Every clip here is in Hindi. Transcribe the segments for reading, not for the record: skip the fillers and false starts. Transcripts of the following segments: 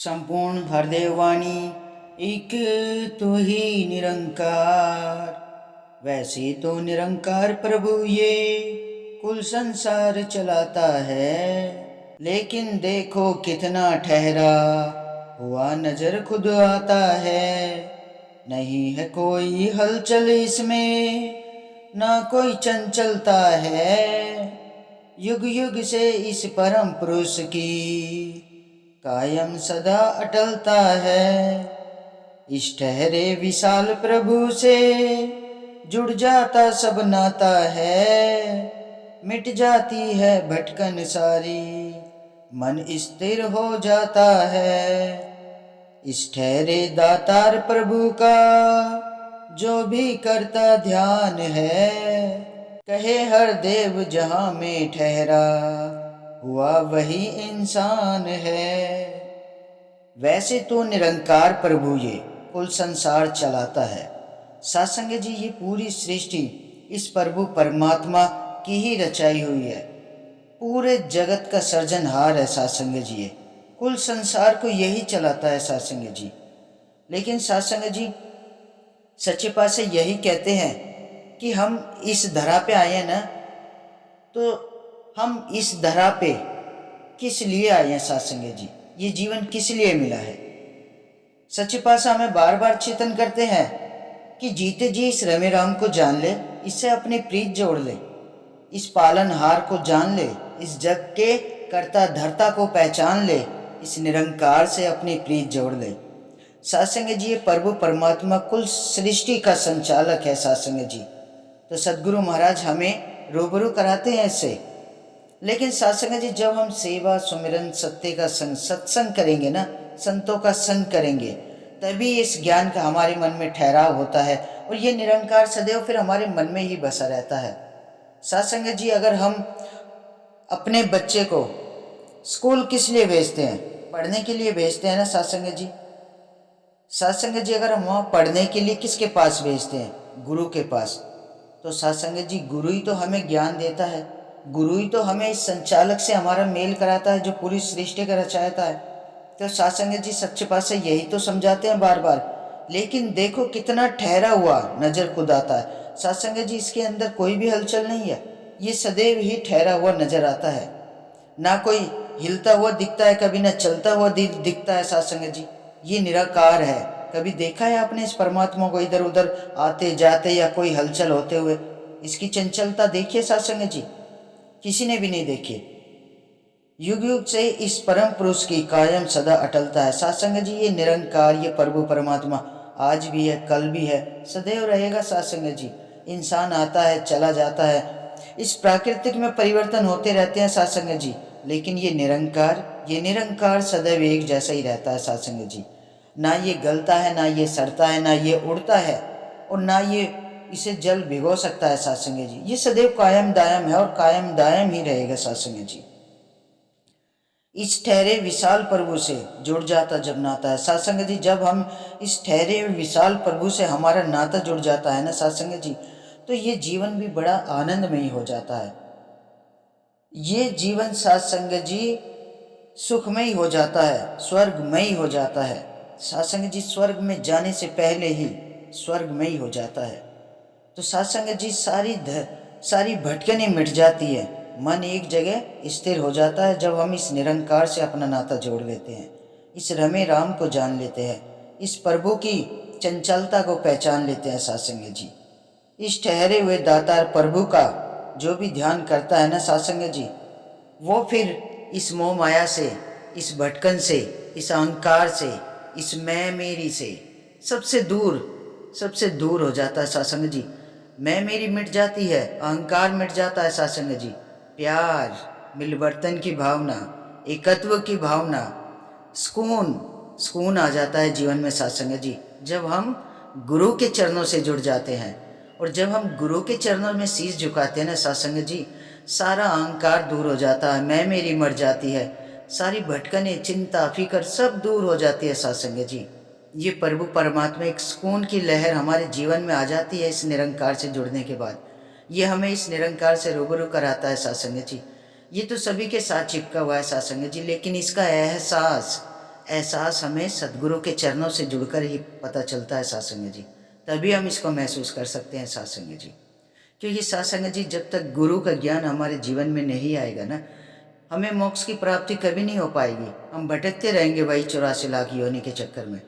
संपूर्ण हरदेव वाणी एक तो ही निरंकार। वैसे तो निरंकार प्रभु ये कुल संसार चलाता है, लेकिन देखो कितना ठहरा हुआ नजर खुद आता है। नहीं है कोई हलचल इसमें, ना कोई चंचलता है। युग युग से इस परम पुरुष की कायम सदा अटलता है। इस ठहरे विशाल प्रभु से जुड़ जाता सब नाता है। मिट जाती है भटकन सारी, मन स्थिर हो जाता है। इस ठहरे दातार प्रभु का जो भी करता ध्यान है, कहे हर देव जहां में ठहरा हुआ वही इंसान है। वैसे तो निरंकार प्रभु ये कुल संसार चलाता है। सत्संग जी, ये पूरी सृष्टि इस प्रभु परमात्मा की ही रचाई हुई है। पूरे जगत का सृजनहार है सत्संग जी, ये कुल संसार को यही चलाता है सत्संग जी। लेकिन सत्संग जी सच्चे पातशाह यही कहते हैं कि हम इस धरा पे आए हैं ना, तो हम इस धरा पे किस लिए आए हैं सत्संग जी, ये जीवन किस लिए मिला है। सच्चे पातशाह हमें बार बार चेतन करते हैं कि जीते जी इस रमे राम को जान ले, इससे अपनी प्रीत जोड़ ले, इस पालनहार को जान ले, इस जग के कर्ता धर्ता को पहचान ले, इस निरंकार से अपनी प्रीत जोड़ ले। सत्संग जी, ये प्रभु परमात्मा कुल सृष्टि का संचालक है सत्संग जी। तो सदगुरु महाराज हमें रूबरू कराते हैं इससे। लेकिन सत्संग जी, जब हम सेवा सुमिरन सत्य का संग सत्संग करेंगे ना, संतों का संग करेंगे, तभी इस ज्ञान का हमारे मन में ठहराव होता है और ये निरंकार सदैव फिर हमारे मन में ही बसा रहता है। सत्संग जी, अगर हम अपने बच्चे को स्कूल किस लिए भेजते हैं? पढ़ने के लिए भेजते हैं ना सत्संग जी। सत्संग जी, अगर हम वहाँ पढ़ने के लिए किसके पास भेजते हैं? गुरु के पास। तो सत्संग जी, गुरु ही तो हमें ज्ञान देता है, गुरु ही तो हमें इस संचालक से हमारा मेल कराता है जो पूरी सृष्टि का रचाता है। तो सत्संग जी सच्चे पातशाह यही तो समझाते हैं बार बार। लेकिन देखो कितना ठहरा हुआ नजर खुद आता है सत्संग जी, इसके अंदर कोई भी हलचल नहीं है, ये सदैव ही ठहरा हुआ नजर आता है। ना कोई हिलता हुआ दिखता है, कभी ना चलता हुआ दिखता है सत्संग जी। ये निराकार है। कभी देखा है आपने इस परमात्मा को इधर उधर आते जाते या कोई हलचल होते हुए? इसकी चंचलता देखिए सत्संग जी, किसी ने भी नहीं देखी। युग युग से इस परम पुरुष की कायम सदा अटलता है सत्संग जी। ये निरंकार, ये प्रभु परमात्मा आज भी है, कल भी है, सदैव रहेगा सत्संग जी। इंसान आता है चला जाता है, इस प्राकृतिक में परिवर्तन होते रहते हैं सत्संग जी, लेकिन ये निरंकार सदैव एक जैसा ही रहता है सत्संग जी। ना ये गलता है, ना ये सड़ता है, ना ये उड़ता है, और ना ये इसे जल भिगो सकता है सत्संग जी। ये सदैव कायम दायम है और कायम दायम ही रहेगा सत्संग जी। इस ठहरे विशाल प्रभु से जुड़ जाता जब नाता है सत्संग जी, जब हम इस ठहरे विशाल प्रभु से हमारा नाता जुड़ जाता है ना सत्संग जी, तो ये जीवन भी बड़ा आनंदमयी हो जाता है। ये जीवन सत्संग जी सुखमयी हो जाता है, स्वर्गमयी हो जाता है सत्संग जी। स्वर्ग में जाने से पहले ही स्वर्गमयी हो जाता है। तो सत्संग जी सारी भटकने मिट जाती है, मन एक जगह स्थिर हो जाता है जब हम इस निरंकार से अपना नाता जोड़ लेते हैं, इस रमे राम को जान लेते हैं, इस प्रभु की चंचलता को पहचान लेते हैं सत्संग जी। इस ठहरे हुए दातार प्रभु का जो भी ध्यान करता है ना सत्संग जी, वो फिर इस मोह माया से, इस भटकन से, इस अहंकार से, इस मैं मेरी से सबसे दूर हो जाता है सत्संग जी। मैं मेरी मिट जाती है, अहंकार मिट जाता है सत्संग जी। प्यार, मिलवर्तन की भावना, एकत्व की भावना, सुकून आ जाता है जीवन में सत्संग जी, जब हम गुरु के चरणों से जुड़ जाते हैं। और जब हम गुरु के चरणों में शीश झुकाते हैं ना सत्संग जी, सारा अहंकार दूर हो जाता है, मैं मेरी मर जाती है, सारी भटकने, चिंता, फिक्र सब दूर हो जाती है सत्संग जी। ये प्रभु परमात्मा एक सुकून की लहर हमारे जीवन में आ जाती है इस निरंकार से जुड़ने के बाद। ये हमें इस निरंकार से रूबरू कराता है सत्संग जी। ये तो सभी के साथ चिपका हुआ है सत्संग जी, लेकिन इसका एहसास एहसास हमें सद्गुरु के चरणों से जुड़कर ही पता चलता है सासंग जी। तभी हम इसको महसूस कर सकते हैं सासंग जी। क्योंकि सासंग जी, जब तक गुरु का ज्ञान हमारे जीवन में नहीं आएगा ना, हमें मोक्ष की प्राप्ति कभी नहीं हो पाएगी। हम भटकते रहेंगे वही 84 लाख योनि के चक्कर में।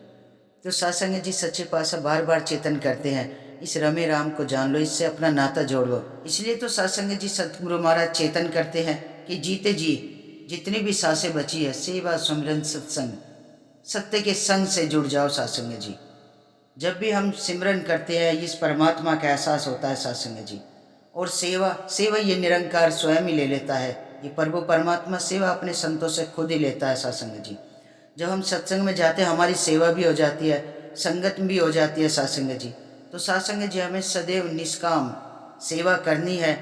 तो सासंग जी सच्चे पातशाह बार बार चेतन करते हैं, इस रमे राम को जान लो, इससे अपना नाता जोड़ लो। इसलिए तो सासंग जी सतगुरु महाराज चेतन करते हैं कि जीते जी जितनी भी सांसें बची है, सेवा सुमिरन सत्संग, सत्य के संग से जुड़ जाओ सासंग जी। जब भी हम सिमरन करते हैं, इस परमात्मा का एहसास होता है सासंग जी। और सेवा सेवा ये निरंकार स्वयं ही ले लेता है। ये प्रभु परमात्मा सेवा अपने संतों से खुद ही लेता है सासंग जी। जब हम सत्संग में जाते हैं, हमारी सेवा भी हो जाती है, संगत भी हो जाती है सासंग जी। तो सासंग जी, हमें सदैव निष्काम सेवा करनी है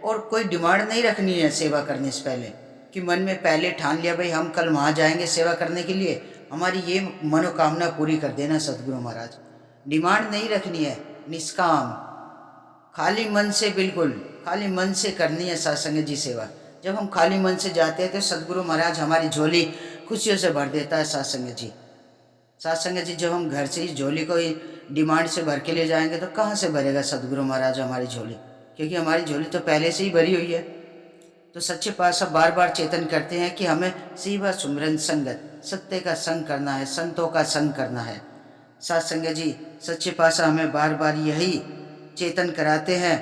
और कोई डिमांड नहीं रखनी है सेवा करने से पहले, कि मन में पहले ठान लिया भाई हम कल वहाँ जाएंगे सेवा करने के लिए, हमारी ये मनोकामना पूरी कर देना सद्गुरु महाराज। डिमांड नहीं रखनी है, निष्काम खाली मन से, बिल्कुल खाली मन से करनी है सासंग जी सेवा। जब हम खाली मन से जाते हैं तो सद्गुरु महाराज हमारी झोली खुशियों से भर देता है सासंग जी। सासंग जी, जब हम घर से इस झोली को डिमांड से भर के ले जाएंगे तो कहाँ से भरेगा सद्गुरु महाराज हमारी झोली, क्योंकि हमारी झोली तो पहले से ही भरी हुई है। तो सच्चे पातशाह बार बार चेतन करते हैं कि हमें सेवा सुमिरन संगत, सत्य का संग करना है, संतों का संग करना है। सासंग जी सच्चे पातशाह हमें बार बार यही चेतन कराते हैं,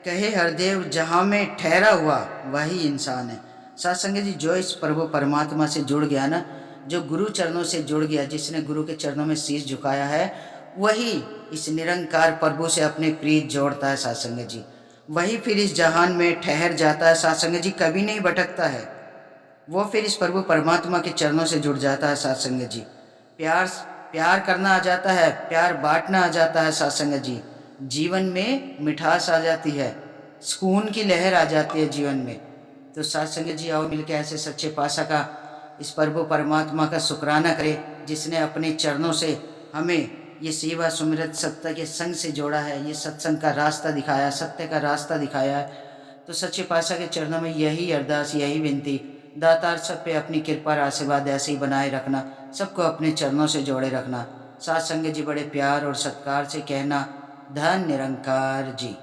कहे हरदेव जहाँ में ठहरा हुआ वही इंसान है। सासंग जी, जो इस प्रभु परमात्मा से जुड़ गया ना, जो गुरु चरणों से जुड़ गया, जिसने गुरु के चरणों में शीश झुकाया है, वही इस निरंकार प्रभु से अपनी प्रीत जोड़ता है सासंग जी। वही फिर इस जहान में ठहर जाता है सासंग जी, कभी नहीं भटकता है। वो फिर इस प्रभु परमात्मा के चरणों से जुड़ जाता है सासंग जी। प्यार प्यार करना आ जाता है, प्यार बांटना आ जाता है सासंग जी। जीवन में मिठास आ जाती है, सुकून की लहर आ जाती है जीवन में। तो सासंग जी, आओ मिलकर ऐसे सच्चे पातशाह का, इस प्रभु परमात्मा का शुक्राना करें, जिसने अपने चरणों से हमें ये सेवा सुमिरत सत्य के संग से जोड़ा है, ये सत्संग का रास्ता दिखाया, सत्य का रास्ता दिखाया है। तो सच्चे पातशाह के चरणों में यही अरदास, यही विनती, दातार सब पे अपनी कृपा और आशीर्वाद ऐसे ही बनाए रखना, सबको अपने चरणों से जोड़े रखना। साथ संग जी बड़े प्यार और सत्कार से कहना, धन निरंकार जी।